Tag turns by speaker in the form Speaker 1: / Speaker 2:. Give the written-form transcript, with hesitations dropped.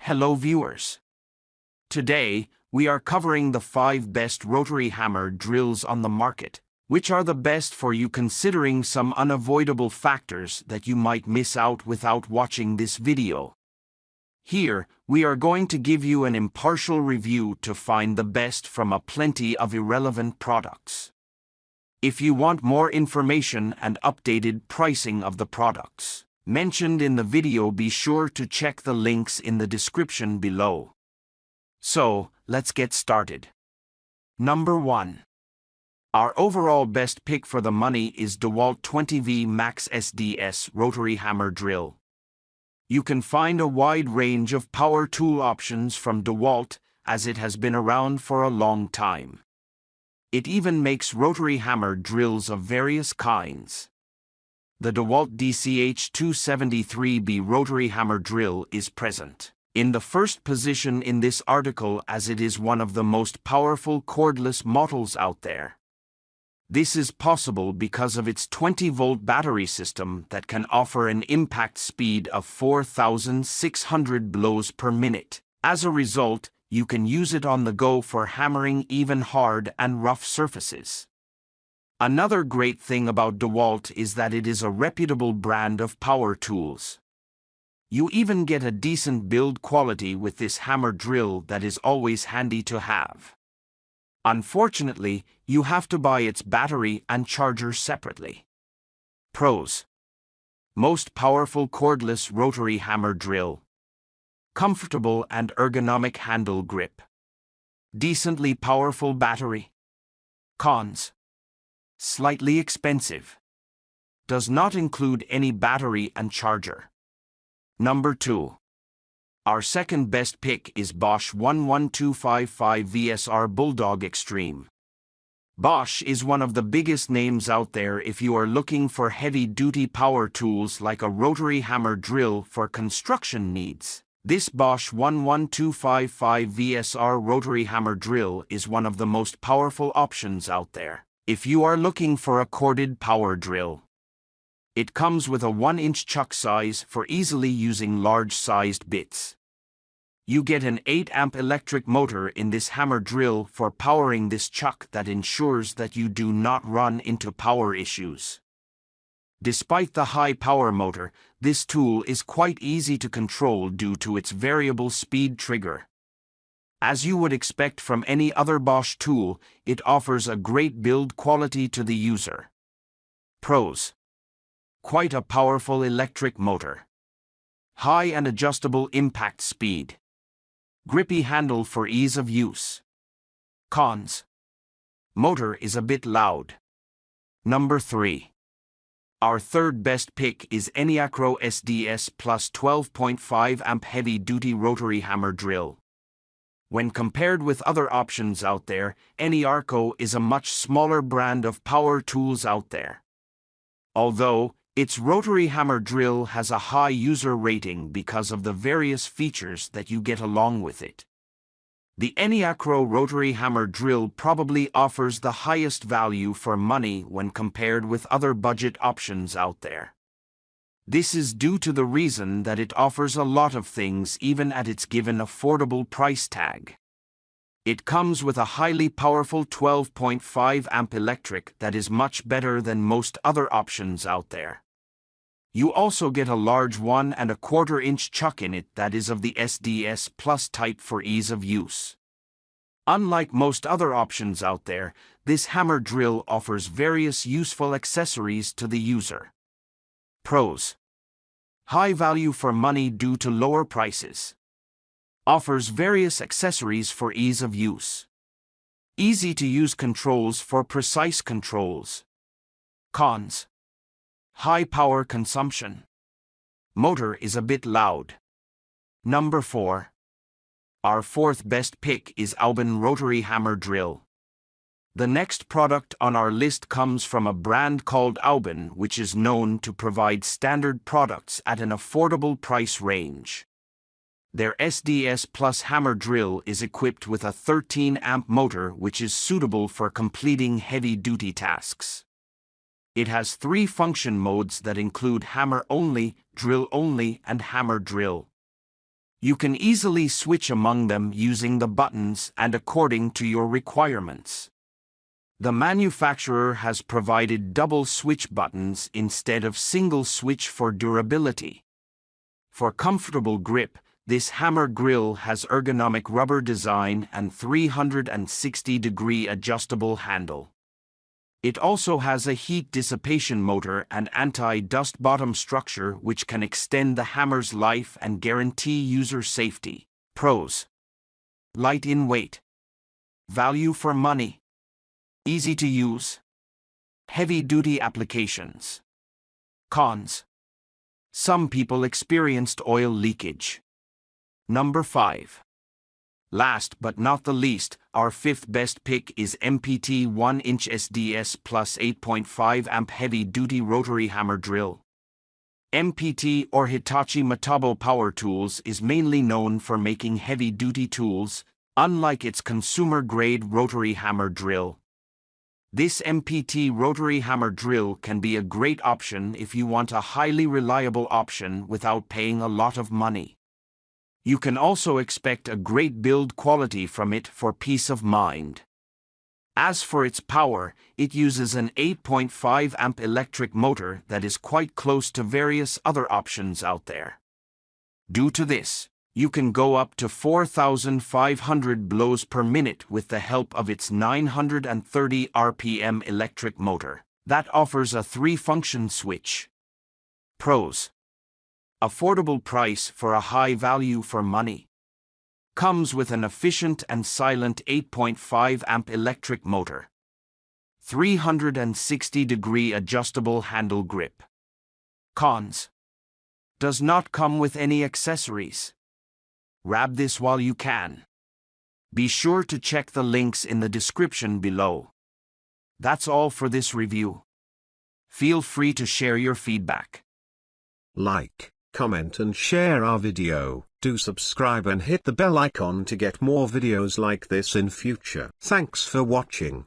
Speaker 1: Hello viewers. Today, we are covering the 5 best rotary hammer drills on the market, which are the best for you considering some unavoidable factors that you might miss out without watching this video. Here, we are going to give you an impartial review to find the best from a plenty of irrelevant products. If you want more information and updated pricing of the products mentioned in the video, be sure to check the links in the description below. So, let's get started. Number 1. Our overall best pick for the money is Dewalt 20V Max SDS Rotary Hammer Drill. You can find a wide range of power tool options from Dewalt, as it has been around for a long time. It even makes rotary hammer drills of various kinds. The Dewalt DCH273B rotary hammer drill is present in the first position in this article, as it is one of the most powerful cordless models out there. This is possible because of its 20-volt battery system that can offer an impact speed of 4,600 blows per minute. As a result, you can use it on the go for hammering even hard and rough surfaces. Another great thing about Dewalt is that it is a reputable brand of power tools. You even get a decent build quality with this hammer drill that is always handy to have. Unfortunately, you have to buy its battery and charger separately. Pros: most powerful cordless rotary hammer drill. Comfortable and ergonomic handle grip. Decently powerful battery. Cons: slightly expensive. Does not include any battery and charger. Number 2. Our second best pick is Bosch 11255 VSR Bulldog Xtreme. Bosch is one of the biggest names out there if you are looking for heavy-duty power tools like a rotary hammer drill for construction needs. This Bosch 11255 VSR rotary hammer drill is one of the most powerful options out there if you are looking for a corded power drill. It comes with a 1-inch chuck size for easily using large-sized bits. You get an 8-amp electric motor in this hammer drill for powering this chuck that ensures that you do not run into power issues. Despite the high power motor, this tool is quite easy to control due to its variable speed trigger. As you would expect from any other Bosch tool, it offers a great build quality to the user. Pros: quite a powerful electric motor. High and adjustable impact speed. Grippy handle for ease of use. Cons: motor is a bit loud. Number 3. Our third best pick is Eneacro SDS Plus 12.5 amp heavy-duty rotary hammer drill. When compared with other options out there, Enearco is a much smaller brand of power tools out there. Although its rotary hammer drill has a high user rating because of the various features that you get along with it. The Eneacro rotary hammer drill probably offers the highest value for money when compared with other budget options out there. This is due to the reason that it offers a lot of things even at its given affordable price tag. It comes with a highly powerful 12.5 amp electric that is much better than most other options out there. You also get a large 1¼ inch chuck in it that is of the SDS Plus type for ease of use. Unlike most other options out there, this hammer drill offers various useful accessories to the user. Pros: high value for money due to lower prices. Offers various accessories for ease of use. Easy to use controls for precise controls. Cons: high power consumption. Motor is a bit loud. Number 4. Our fourth best pick is AOBEN rotary hammer drill. The next product on our list comes from a brand called AOBEN, which is known to provide standard products at an affordable price range. Their SDS Plus hammer drill is equipped with a 13-amp motor which is suitable for completing heavy-duty tasks. It has 3 function modes that include hammer only, drill only, and hammer drill. You can easily switch among them using the buttons and according to your requirements. The manufacturer has provided double switch buttons instead of single switch for durability. For comfortable grip, this hammer drill has ergonomic rubber design and 360-degree adjustable handle. It also has a heat dissipation motor and anti-dust bottom structure which can extend the hammer's life and guarantee user safety. Pros: light in weight, value for money, easy to use, heavy-duty applications. Cons: some people experienced oil leakage. Number 5. Last but not the least, our fifth best pick is MPT 1-inch SDS Plus 8.5 amp heavy-duty rotary hammer drill. MPT or Hitachi Metabo Power Tools is mainly known for making heavy-duty tools, unlike its consumer-grade rotary hammer drill. This MPT rotary hammer drill can be a great option if you want a highly reliable option without paying a lot of money. You can also expect a great build quality from it for peace of mind. As for its power, it uses an 8.5 amp electric motor that is quite close to various other options out there. Due to this, you can go up to 4,500 blows per minute with the help of its 930 RPM electric motor that offers a 3-function switch. Pros: affordable price for a high value for money. Comes with an efficient and silent 8.5 amp electric motor. 360-degree adjustable handle grip. Cons: does not come with any accessories. Grab this while you can. Be sure to check the links in the description below. That's all for this review. Feel free to share your feedback.
Speaker 2: Like, comment and share our video. Do subscribe and hit the bell icon to get more videos like this in future. Thanks for watching.